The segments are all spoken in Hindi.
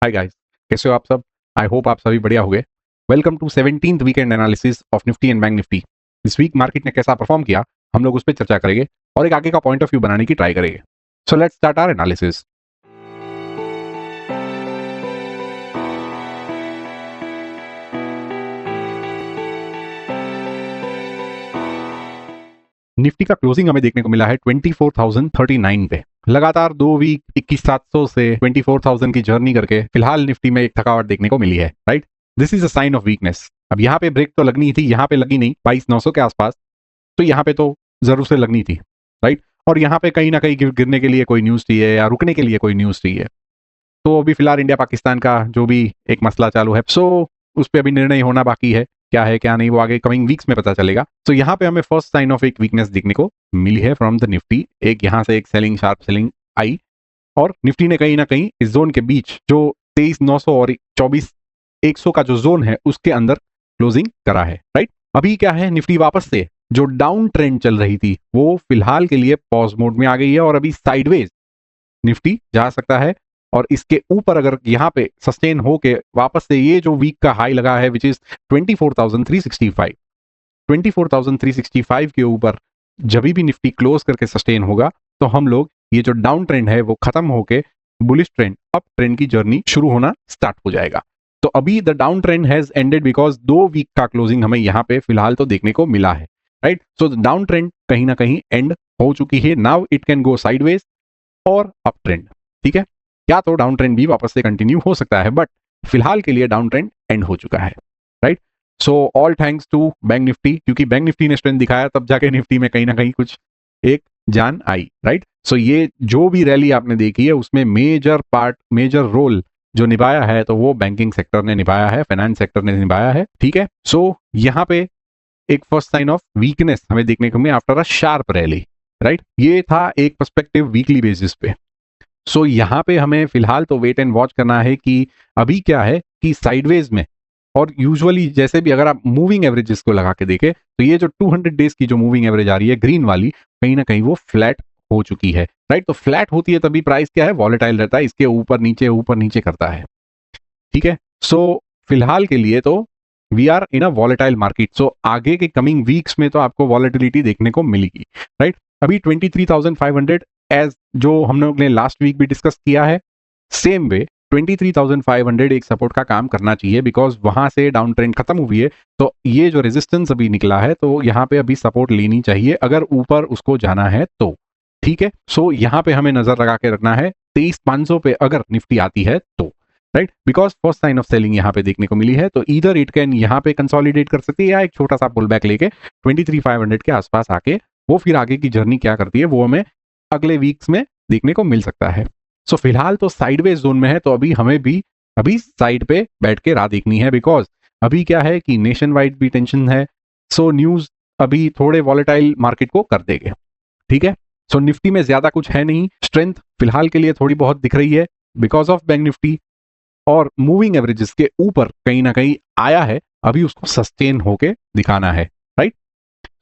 हाय गाइस, कैसे हो आप सब? आई होप आप सभी बढ़िया होंगे। Welcome to 17th weekend analysis of Nifty and bank Nifty. इस वीक मार्केट ने कैसा परफॉर्म किया, हम लोग उस पर चर्चा करेंगे और एक आगे का पॉइंट ऑफ व्यू बनाने की ट्राई करेंगे। So let's start our analysis. Nifty का क्लोजिंग हमें देखने को मिला है 24,039 पे। लगातार 2 वीक 21,700 से 24,000 की जर्नी करके फिलहाल निफ्टी में एक थकावट देखने को मिली है, right. This is a sign of weakness. अब यहाँ पे ब्रेक तो लगनी थी, यहाँ पे लगी नहीं 22,900 के आसपास, तो यहाँ पे तो जरूर से लगनी थी, राइट। और यहाँ पे कहीं ना कहीं गिरने के लिए कोई न्यूज चाहिए या रुकने के लिए कोई न्यूज चाहिए। तो अभी फिलहाल इंडिया पाकिस्तान का जो भी एक मसला चालू है, सो उस पर अभी निर्णय होना बाकी है, क्या है क्या नहीं वो आगे कमिंग वीक्स में पता चलेगा। तो यहाँ पे हमें फर्स्ट साइन ऑफ एक वीकनेस देखने को मिली है फ्रॉम द निफ्टी। एक यहाँ से एक सेलिंग, शार्प सेलिंग आई और निफ्टी ने कहीं ना कहीं इस जोन के बीच जो 23,900 और 24,100 का जो जोन है उसके अंदर क्लोजिंग करा है, राइट। अभी क्या है, निफ्टी वापस से जो डाउन ट्रेंड चल रही थी वो फिलहाल के लिए पॉज मोड में आ गई है और अभी साइडवेज निफ्टी जा सकता है। और इसके ऊपर अगर यहाँ पे सस्टेन हो के वापस से ये जो वीक का हाई लगा है विच इज 24,365, 24,365 के ऊपर जब भी निफ्टी क्लोज करके सस्टेन होगा तो हम लोग ये जो डाउन ट्रेंड है वो खत्म होके बुलिश ट्रेंड, अप ट्रेंड की जर्नी शुरू होना स्टार्ट हो जाएगा। तो अभी the down trend has ended because 2 week का क्लोजिंग हमें यहाँ पे फिलहाल तो देखने को मिला है, राइट। सो डाउन ट्रेंड कहीं ना कहीं एंड हो चुकी है। Now it can go sideways और अप ट्रेंड, ठीक है। या तो डाउन ट्रेंड भी वापस से कंटिन्यू हो सकता है, बट फिलहाल के लिए डाउन ट्रेंड एंड हो चुका है, right. So all thanks to bank Nifty, क्योंकि बैंक निफ्टी ने स्ट्रेंथ दिखाया तब जाके निफ्टी में कहीं ना कहीं कुछ एक जान आई, राइट। सो ये जो भी रैली आपने देखी है उसमें मेजर पार्ट, मेजर रोल जो निभाया है तो वो बैंकिंग सेक्टर ने निभाया है, फाइनेंस सेक्टर ने निभाया है, ठीक है। सो यहाँ पे एक फर्स्ट साइन ऑफ वीकनेस हमें देखने को मिला after a sharp rally, right. ये था एक पर्सपेक्टिव वीकली बेसिस पे। सो यहाँ पे हमें फिलहाल तो वेट एंड वॉच करना है कि अभी क्या है कि साइडवेज में, और यूजुअली जैसे भी अगर आप मूविंग एवरेजेस को लगा के देखें तो ये जो 200 डेज की जो मूविंग एवरेज आ रही है ग्रीन वाली, कहीं ना कहीं वो फ्लैट हो चुकी है, राइट। तो फ्लैट होती है तभी प्राइस क्या है, वॉलेटाइल रहता है, इसके ऊपर नीचे करता है, ठीक है। सो फिलहाल के लिए तो we are in a volatile market. So आगे के कमिंग वीक्स में तो आपको वॉलेटिलिटी देखने को मिलेगी, राइट। अभी 23,500 एज जो हम लोग ने लास्ट वीक भी डिस्कस किया है, सेम वे 23,500 एक सपोर्ट का काम करना चाहिए बिकॉज वहां से डाउन ट्रेंड खत्म हुई है। तो ये जो रेजिस्टेंस अभी निकला है तो यहाँ पे अभी सपोर्ट लेनी चाहिए अगर ऊपर उसको जाना है तो, ठीक है। सो यहाँ पे हमें नजर लगा के रखना है 23,500 पे अगर निफ्टी आती है तो, right. Because first sign of selling यहाँ पे देखने को मिली है, तो इधर इट कैन यहाँ पे कंसोलिडेट कर सकती है या एक छोटा सा पुल बैक लेके 23,500 के आसपास आके वो फिर आगे की जर्नी क्या करती है वो हमें अगले वीक्स में देखने को मिल सकता है। सो फिलहाल तो साइडवेज जोन में है, तो अभी हमें भी अभी साइड पे बैठ के राह देखनी है बिकॉज अभी क्या है कि नेशन वाइड भी टेंशन है। सो न्यूज अभी थोड़े वॉलेटाइल मार्केट को कर देंगे, ठीक है। सो निफ्टी में ज्यादा कुछ है नहीं, स्ट्रेंथ फिलहाल के लिए थोड़ी बहुत दिख रही है बिकॉज ऑफ बैंक निफ्टी, और मूविंग एवरेजेस के ऊपर कहीं ना कहीं आया है, अभी उसको सस्टेन होके दिखाना है, राइट।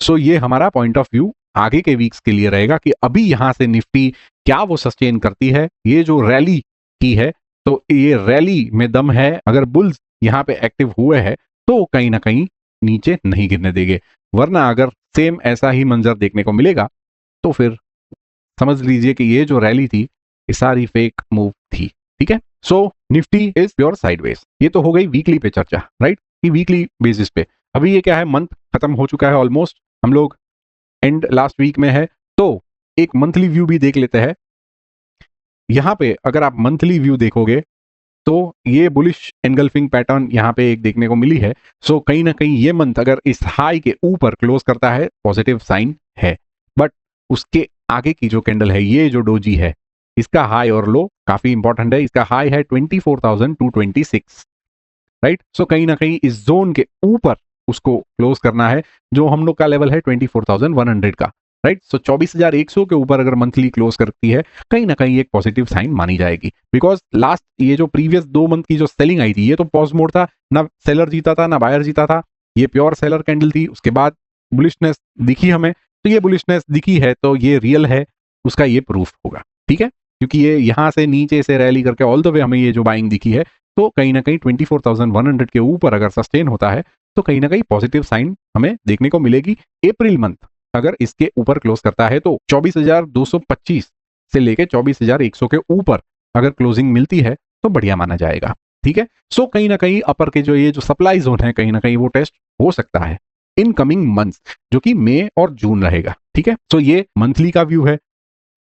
सो ये हमारा पॉइंट ऑफ व्यू आगे के वीक्स के लिए रहेगा कि अभी यहां से निफ्टी क्या वो सस्टेन करती है। ये जो रैली की है तो ये रैली में दम है, अगर बुल्स यहाँ पे एक्टिव हुए हैं तो कहीं ना कहीं नीचे नहीं गिरने देंगे, वरना अगर सेम ऐसा ही मंजर देखने को मिलेगा तो फिर समझ लीजिए कि ये जो रैली थी ये सारी फेक मूव थी, ठीक है। सो निफ्टी इज प्योर साइडवेज। ये तो हो गई वीकली पे चर्चा, राइट, कि वीकली बेसिस पे अभी ये क्या है, मंथ खत्म हो चुका है ऑलमोस्ट, हम लोग एंड लास्ट वीक में है, तो एक मंथली व्यू भी देख लेते हैं। यहां पे अगर आप मंथली व्यू देखोगे तो ये बुलिश एनगल्फिंग पैटर्न यहाँ पे एक देखने को मिली है। सो कहीं ना कहीं ये मंथ अगर इस हाई के ऊपर क्लोज करता है पॉजिटिव साइन है, बट उसके आगे की जो कैंडल है, ये जो डोजी है, इसका हाई और लो काफी इंपॉर्टेंट है। इसका हाई है 24,226, राइट। सो कहीं ना कहीं इस जोन के ऊपर उसको क्लोज करना है, जो हम लोग का लेवल है 24,100 का, राइट। सो 24,100 के ऊपर अगर मंथली क्लोज करती है कहीं ना कहीं एक पॉजिटिव साइन मानी जाएगी बिकॉज लास्ट ये जो प्रीवियस 2 मंथ की जो सेलिंग आई थी ये तो पॉज मोड था, ना सेलर जीता था ना बायर जीता था, ये प्योर सेलर कैंडल थी। उसके बाद बुलिशनेस दिखी हमें, तो ये बुलिशनेस दिखी है तो ये रियल है, उसका ये प्रूफ होगा, ठीक है। क्योंकि ये यहाँ से नीचे से रैली करके ऑल द वे हमें ये जो बाइंग दिखी है, तो कहीं ना कहीं 24,100 के ऊपर अगर सस्टेन होता है तो कहीं ना कहीं पॉजिटिव साइन हमें देखने को मिलेगी। अप्रैल मंथ अगर इसके ऊपर क्लोज करता है तो 24,225 से लेके 24,100 के ऊपर अगर क्लोजिंग मिलती है तो बढ़िया माना जाएगा। ठीक है, सो कहीं ना कहीं अपर के जो ये जो सप्लाई जोन है कहीं ना कहीं वो टेस्ट हो सकता है इन कमिंग मंथ्स, जो कि मई और जून रहेगा। ठीक है, सो ये मंथली का व्यू है।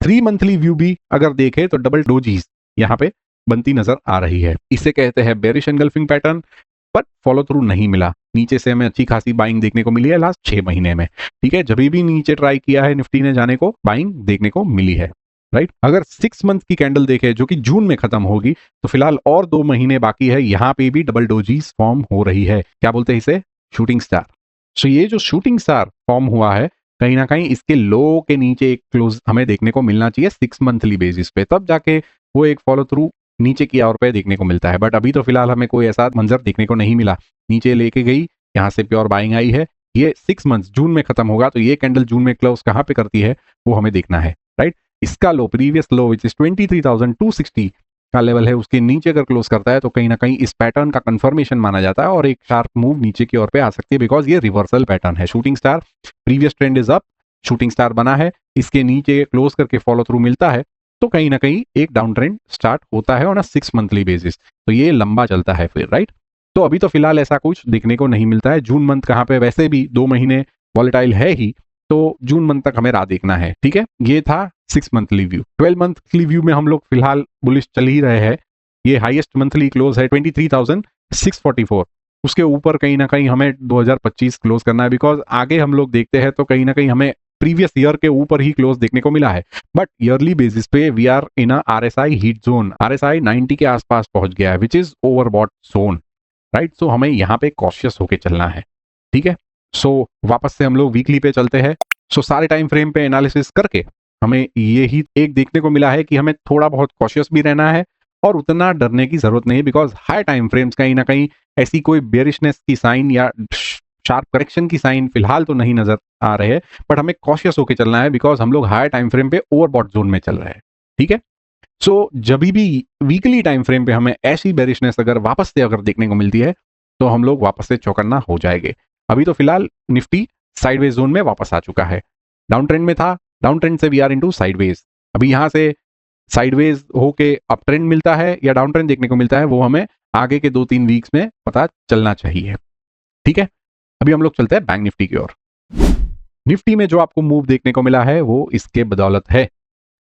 3 मंथली व्यू भी अगर देखें तो डबल डोजीज यहाँ पे बनती नजर आ रही है। इसे कहते हैं बेरिश एंगल्फिंग पैटर्न, पर फॉलो थ्रू नहीं मिला। नीचे से हमें अच्छी खासी बाइंग देखने को मिली है लास्ट 6 महीने में। ठीक है, जब भी नीचे ट्राई किया है निफ्टी ने जाने को, बाइंग देखने को मिली है। राइट, अगर 6 मंथ की कैंडल देखे जो कि जून में खत्म होगी, तो फिलहाल और 2 महीने बाकी है, यहाँ पे भी डबल डोजीज फॉर्म हो रही है। क्या बोलते हैं इसे? Shooting star. सो ये जो शूटिंग स्टार फॉर्म हुआ है कहीं ना कहीं इसके लो के नीचे एक क्लोज हमें देखने को मिलना चाहिए 6 मंथली बेसिस पे, तब जाके वो एक फॉलो थ्रू नीचे की ओर पे देखने को मिलता है। बट अभी तो फिलहाल हमें कोई ऐसा मंजर देखने को नहीं मिला। नीचे लेके गई, यहाँ से प्योर बाइंग आई है। ये 6 मंथ जून में खत्म होगा, तो ये कैंडल जून में क्लोज कहाँ पे करती है वो हमें देखना है। राइट, इसका लो प्रीवियस लो विच इज 23,260 का लेवल है, उसके नीचे अगर क्लोज करता है तो कहीं ना कहीं इस पैटर्न का कंफर्मेशन माना जाता है और एक शार्प मूव नीचे की ओर पे आ सकती है, बिकॉज ये रिवर्सल पैटर्न है। Shooting star, previous trend is up, shooting star बना है, इसके नीचे क्लोज करके फॉलो थ्रू मिलता है तो कहीं ना कहीं एक डाउन ट्रेंड स्टार्ट होता है ऑन अ 6 मंथली बेसिस। तो ये लंबा चलता है फिर। राइट, तो अभी तो फिलहाल ऐसा कुछ देखने को नहीं मिलता है। जून मंथ कहाँ पे वैसे भी 2 महीने वॉलेटाइल है ही, तो जून मंथ तक हमें राह देखना है। ठीक है, ये था 6 मंथली व्यू। 12 मंथली व्यू में हम लोग फिलहाल बुलिश चल ही रहे हैं। ये हाईएस्ट मंथली क्लोज है 23,644, उसके ऊपर कहीं ना कहीं हमें 2025 क्लोज करना है, बिकॉज आगे हम लोग देखते हैं तो कहीं ना कहीं हमें प्रीवियस ईयर के ऊपर ही क्लोज देखने को मिला है। बट ईयरली बेसिस पे we are in a RSI heat zone, RSI 90 के आसपास पहुंच गया है, which is overbought zone. Right, so हमें यहाँ पे कॉशियस होके चलना है। ठीक है, सो वापस से हम लोग वीकली पे चलते हैं। सो सारे टाइम फ्रेम पे एनालिसिस करके हमें ये ही एक देखने को मिला है कि हमें थोड़ा बहुत कॉशियस भी रहना है और उतना डरने की जरूरत नहीं है, बिकॉज हाई टाइम फ्रेम्स कहीं ना कहीं ऐसी कोई बेरिशनेस की साइन या शार्प करेक्शन की साइन फिलहाल तो नहीं नजर आ रहे हैं। बट हमें कॉशियस होकर चलना है बिकॉज हम लोग हाई टाइम फ्रेम पे ओवरबॉट जोन में चल रहे हैं। ठीक है, सो जब भी वीकली टाइम फ्रेम पे हमें ऐसी बेरिशनेस अगर वापस से अगर देखने को मिलती है तो हम लोग वापस से चौकन्ना हो जाएंगे। अभी तो फिलहाल निफ्टी साइडवेज जोन में वापस आ चुका है। डाउन ट्रेंड में था, डाउन ट्रेंड से वी आर इनटू साइडवेज। अभी यहाँ से साइडवेज होके अप ट्रेंड मिलता है या डाउन ट्रेंड देखने को मिलता है, वो हमें आगे के 2-3 वीक्स में पता चलना चाहिए। ठीक है, अभी हम लोग चलते हैं बैंक निफ्टी की ओर। निफ्टी में जो आपको मूव देखने को मिला है वो इसके बदौलत है।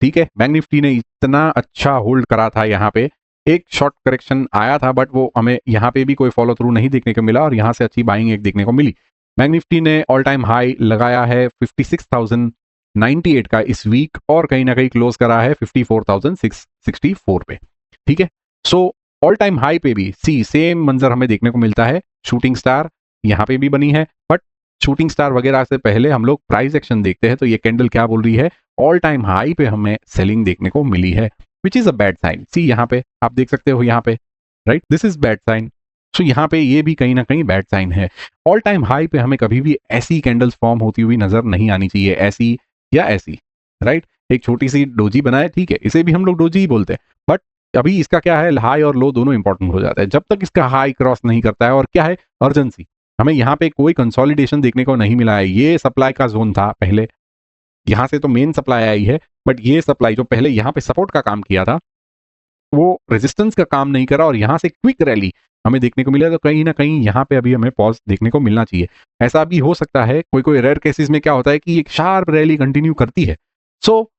ठीक है, बैंक निफ्टी ने इतना अच्छा होल्ड करा था, यहाँ पे एक शॉर्ट करेक्शन आया था बट वो हमें यहाँ पे भी कोई फॉलो थ्रू नहीं देखने को मिला और यहाँ से अच्छी बाइंग एक देखने को मिली। बैंक निफ्टी ने ऑल टाइम हाई लगाया है 56,098 का इस वीक और कहीं ना कहीं क्लोज करा है 54,664 पे। ठीक है, सो ऑल टाइम हाई पे भी सेम मंजर हमें देखने को मिलता है। शूटिंग स्टार यहाँ पे भी बनी है, बट शूटिंग स्टार वगैरह से पहले हम लोग प्राइस एक्शन देखते हैं तो ये कैंडल क्या बोल रही है, ऑल टाइम हाई पे हमें सेलिंग देखने को मिली है, which is a bad sign. See यहाँ पे आप देख सकते हो, यहाँ पे right, this is bad sign. So यहाँ पे ये भी कहीं ना कहीं बैड साइन है। ऑल टाइम हाई पे हमें कभी भी ऐसी कैंडल्स फॉर्म होती हुई नजर नहीं आनी चाहिए, ऐसी या ऐसी। राइट, एक छोटी सी डोजी बनाए, ठीक है, इसे भी हम लोग डोजी ही बोलते हैं, बट अभी इसका क्या है, हाई और लो दोनों इंपॉर्टेंट हो जाता है। जब तक इसका हाई क्रॉस नहीं करता है, और क्या है अर्जेंसी, हमें यहाँ पे कोई कंसोलिडेशन देखने को नहीं मिला है। ये सप्लाई का जोन था पहले, यहाँ से तो मेन सप्लाई आई है, बट ये सप्लाई जो पहले यहाँ पे सपोर्ट का काम किया था वो रेजिस्टेंस का काम नहीं करा और यहाँ से क्विक रैली हमें देखने को मिला। तो कहीं ना कहीं यहाँ पे अभी हमें पॉज देखने को मिलना चाहिए। ऐसा भी हो सकता है कोई कोई रेयर केसेस में क्या होता है कि एक शार्प रैली कंटिन्यू करती है, सो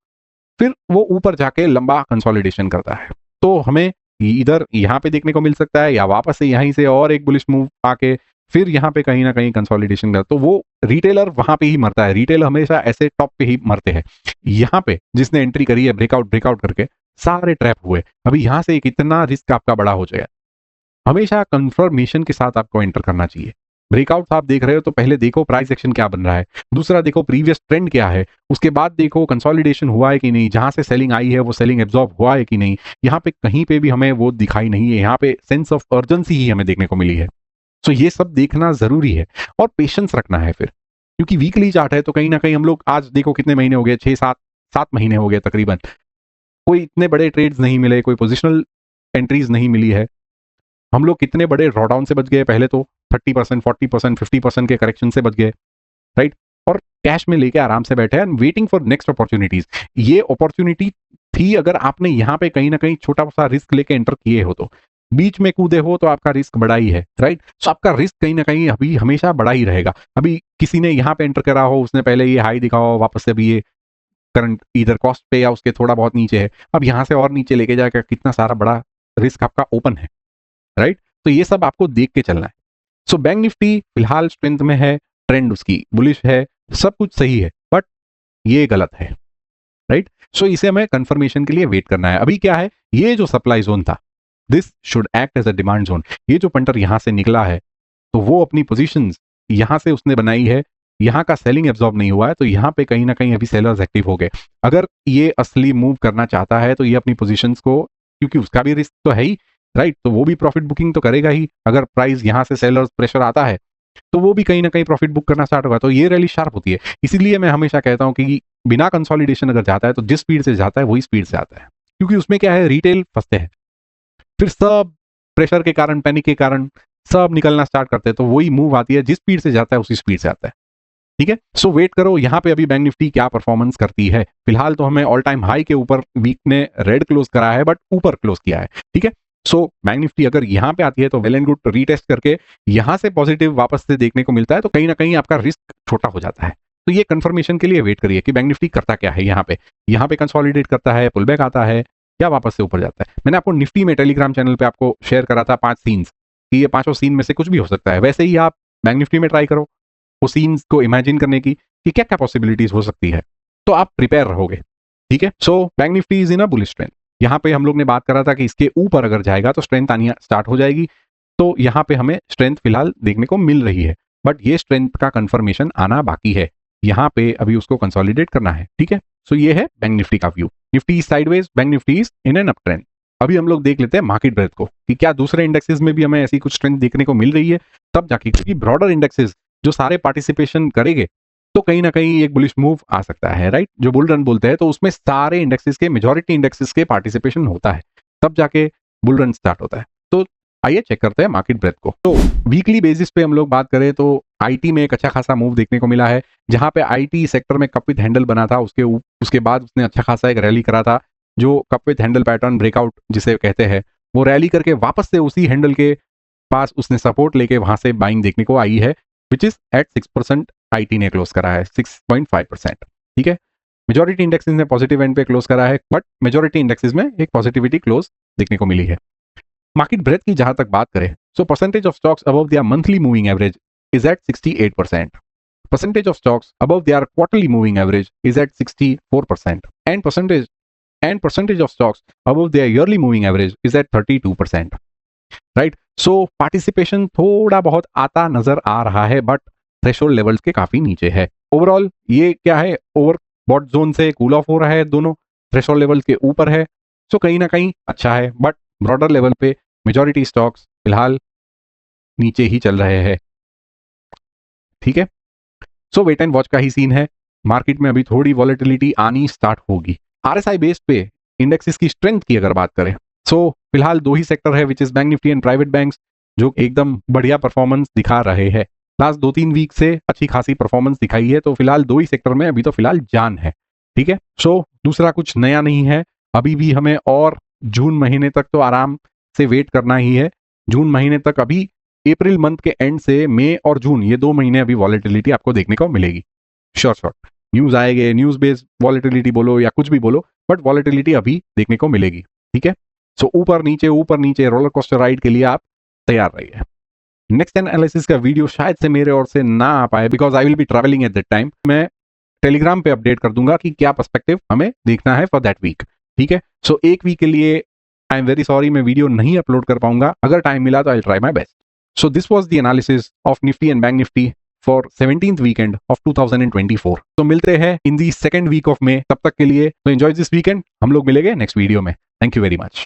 फिर वो ऊपर जाके लंबा कंसोलिडेशन करता है, तो हमें इधर यहाँ पे देखने को मिल सकता है या वापस से यहीं से और एक बुलिश मूव आके फिर यहाँ पे कहीं ना कहीं कंसोलिडेशन कर, तो वो रिटेलर वहां पे ही मरता है। रिटेलर हमेशा ऐसे टॉप पे ही मरते हैं। यहाँ पे जिसने एंट्री करी है ब्रेकआउट करके सारे ट्रैप हुए। अभी यहाँ से एक इतना रिस्क आपका बड़ा हो जाएगा। हमेशा कंफर्मेशन के साथ आपको एंटर करना चाहिए। ब्रेकआउट आप देख रहे हो तो पहले देखो प्राइस एक्शन क्या बन रहा है, दूसरा देखो प्रीवियस ट्रेंड क्या है, उसके बाद देखो कंसोलिडेशन हुआ है कि नहीं, जहां से सेलिंग आई है वो सेलिंग एब्जॉर्ब हुआ है कि नहीं। यहाँ पे कहीं पे भी हमें वो दिखाई नहीं है, यहाँ पे सेंस ऑफ अर्जेंसी ही हमें देखने को मिली है। सो ये सब देखना जरूरी है और पेशेंस रखना है फिर, क्योंकि वीकली चार्ट है तो कहीं ना कहीं हम लोग आज देखो कितने महीने हो गए, 6-7 महीने हो गए तकरीबन। कोई इतने बड़े ट्रेड्स नहीं मिले, कोई पोजिशनल एंट्रीज नहीं मिली है। हम लोग कितने बड़े ड्रॉडाउन से बच गए, पहले तो 30%, 40%, 50% के करेक्शन से बच गए, राइट। और कैश में लेके आराम से बैठे हैं, वेटिंग फॉर नेक्स्ट अपॉर्चुनिटीज। ये अपॉर्चुनिटी थी, अगर आपने यहाँ पे कहीं ना कहीं छोटा सा रिस्क लेके एंटर किए हो, तो बीच में कूदे हो तो आपका रिस्क बड़ा ही है, राइट। सो आपका रिस्क कहीं ना कहीं अभी हमेशा बड़ा ही रहेगा। अभी किसी ने यहाँ पे एंटर करा हो, उसने पहले ये हाई दिखा हो, वापस से अभी ये करंट इधर कॉस्ट पे या उसके थोड़ा बहुत नीचे है, अब यहाँ से और नीचे लेके जाकर कितना सारा बड़ा रिस्क आपका ओपन है, राइट। तो ये सब आपको देख के चलना है। सो बैंक निफ्टी फिलहाल स्ट्रेंथ में है, ट्रेंड उसकी बुलिश है, सब कुछ सही है, बट ये गलत है, राइट। सो इसे हमें कंफर्मेशन के लिए वेट करना है। अभी क्या है, ये जो सप्लाई जोन था, this should act as a demand zone. ये जो पंटर यहां से निकला है, तो वो अपनी पोजीशंस यहां से उसने बनाई है, यहां का सेलिंग एब्जॉर्ब नहीं हुआ है, तो यहां पे कहीं ना कहीं अभी सेलर्स एक्टिव हो गए। अगर ये असली मूव करना चाहता है तो ये अपनी पोजीशंस को, क्योंकि उसका भी रिस्क तो है ही, राइट, तो वो भी प्रॉफिट बुकिंग तो करेगा ही। अगर प्राइस यहां से सेलर्स प्रेशर आता है तो वो भी कहीं ना कहीं प्रॉफिट बुक करना स्टार्ट होगा, तो ये रैली शार्प होती है। इसीलिए मैं हमेशा कहता हूं कि बिना कंसोलिडेशन अगर जाता है तो जिस स्पीड से जाता है वही स्पीड से आता है, क्योंकि उसमें क्या है, रिटेल फंसते हैं, फिर सब प्रेशर के कारण, पैनिक के कारण सब निकलना स्टार्ट करते हैं, तो वही मूव आती है, जिस स्पीड से जाता है उसी स्पीड से आता है, ठीक है। सो वेट करो यहाँ पे अभी बैंक निफ्टी क्या परफॉर्मेंस करती है। फिलहाल तो हमें ऑल टाइम हाई के ऊपर वीक ने रेड क्लोज करा है, बट ऊपर क्लोज किया है, ठीक है। सो बैंक निफ्टी अगर यहाँ पे आती है तो वेल एंड गुड, रीटेस्ट करके यहाँ से पॉजिटिव वापस से देखने को मिलता है तो कहीं ना कहीं आपका रिस्क छोटा हो जाता है। तो ये कंफर्मेशन के लिए वेट करिए कि बैंक निफ्टी करता क्या है, यहाँ पे कंसोलिडेट करता है, पुल बैक आता है, या वापस से ऊपर जाता है। मैंने आपको निफ्टी में टेलीग्राम चैनल पे आपको शेयर करा था 5 सीन्स, कि ये 5 सीन में से कुछ भी हो सकता है। वैसे ही आप बैंक निफ्टी में ट्राई करो वो सीन्स को इमेजिन करने की कि क्या क्या पॉसिबिलिटीज हो सकती है, तो आप प्रिपेयर रहोगे, ठीक है। So bank Nifty is in a bullish trend. यहाँ पे हम लोग ने बात करा था कि इसके ऊपर अगर जाएगा तो स्ट्रेंथ आनी स्टार्ट हो जाएगी, तो यहाँ पे हमें स्ट्रेंथ फिलहाल देखने को मिल रही है, बट ये स्ट्रेंथ का कंफर्मेशन आना बाकी है। यहाँ पे अभी उसको कंसोलिडेट करना है, ठीक है। सो ये है बैंक निफ्टी का view. Nifty sideways, bank Nifty is in an up trend. अभी हम लोग देख लेते हैं मार्केट ब्रेथ को, कि क्या दूसरे इंडेक्सेस में भी हमें ऐसी कुछ स्ट्रेंथ देखने को मिल रही है, तब जाके, क्योंकि ब्रॉडर इंडेक्सेस जो सारे पार्टिसिपेशन करेंगे तो कहीं ना कहीं एक बुलिश मूव आ सकता है, राइट। जो बुल रन बोलते हैं तो उसमें सारे इंडेक्सेस के, मेजॉरिटी इंडेक्सेस के पार्टिसिपेशन होता है, तब जाके बुल रन स्टार्ट होता है। तो आइए चेक करते हैं मार्केट ब्रेथ को। तो वीकली बेसिस पे हम लोग बात करें तो आईटी में एक अच्छा खासा मूव देखने को मिला है, जहां पे आईटी सेक्टर में कप विद हैंडल बना था, उसके बाद उसने अच्छा खासा एक रैली करा था, जो cup with handle pattern breakout जिसे कहते हैं, वो रैली करके वापस से उसी हैंडल के पास उसने सपोर्ट लेके वहां से बाइंग देखने को आई है, विच इज एट 6%। आईटी ने क्लोज करा है 6.5%, ठीक है। मेजॉरिटी इंडेक्सेस ने पॉजिटिव एंड पे क्लोज करा है, बट मेजॉरिटी इंडेक्सेस में एक पॉजिटिविटी क्लोज देखने को मिली है। मार्केट ब्रेथ की जहां तक बात करें, so percentage of stocks above their monthly moving average is at 68%, percentage of stocks above their quarterly moving average is at 64%, and percentage of stocks above their yearly moving average is at 32%, right? So participation थोड़ा बहुत आता नजर आ रहा है, बट थ्रेशोल्ड लेवल्स के काफी नीचे है। ओवरऑल ये क्या है, ओवरबॉट जोन से कूल ऑफ हो रहा है, दोनों थ्रेशोल्ड लेवल के ऊपर है, सो कहीं ना कहीं अच्छा है, बट ब्रॉडर लेवल पे मेजॉरिटी स्टॉक्स फिलहाल नीचे ही चल रहे हैं, ठीक है। सो वेट एंड वॉच का ही सीन है। मार्केट में अभी थोड़ी वॉलेटिलिटी आनी स्टार्ट होगी। आरएसआई बेस्ड पे इंडेक्सेस की स्ट्रेंथ की अगर बात करें, सो फिलहाल 2 ही सेक्टर है, which is bank Nifty and private banks, जो एकदम बढ़िया परफॉर्मेंस दिखा रहे हैं। लास्ट 2-3 वीक से अच्छी खासी परफॉर्मेंस दिखाई है, तो फिलहाल 2 ही सेक्टर में अभी तो फिलहाल जान है, ठीक है। सो दूसरा कुछ नया नहीं है, अभी भी हमें और जून महीने तक तो आराम से वेट करना ही है। जून महीने तक, अभी अप्रैल मंथ के एंड से मई और जून, ये 2 महीने अभी वॉलेटिलिटी आपको देखने को मिलेगी। शॉर्ट न्यूज आएंगे, न्यूज बेस्ड वॉलेटिलिटी बोलो या कुछ भी बोलो, बट वॉलेटिलिटी अभी देखने को मिलेगी, ठीक है। सो ऊपर नीचे रोलर कोस्टर राइड के लिए आप तैयार रहिए। नेक्स्ट एनालिसिस का वीडियो शायद से मेरे ओर से ना आ पाए, because I will be travelling at that time. मैं टेलीग्राम पे अपडेट कर दूंगा कि क्या पर्सपेक्टिव हमें देखना है फॉर दैट वीक, ठीक है। सो एक वीक के लिए आई एम वेरी सॉरी, मैं वीडियो नहीं अपलोड कर पाऊंगा। अगर टाइम मिला तो I try my best. So this was the analysis of Nifty and Bank Nifty for 17th weekend of 2024. तो मिलते हैं in the second week of May, तब तक के लिए तो enjoy this weekend। हम लोग मिलेंगे नेक्स्ट वीडियो में। Thank you very much.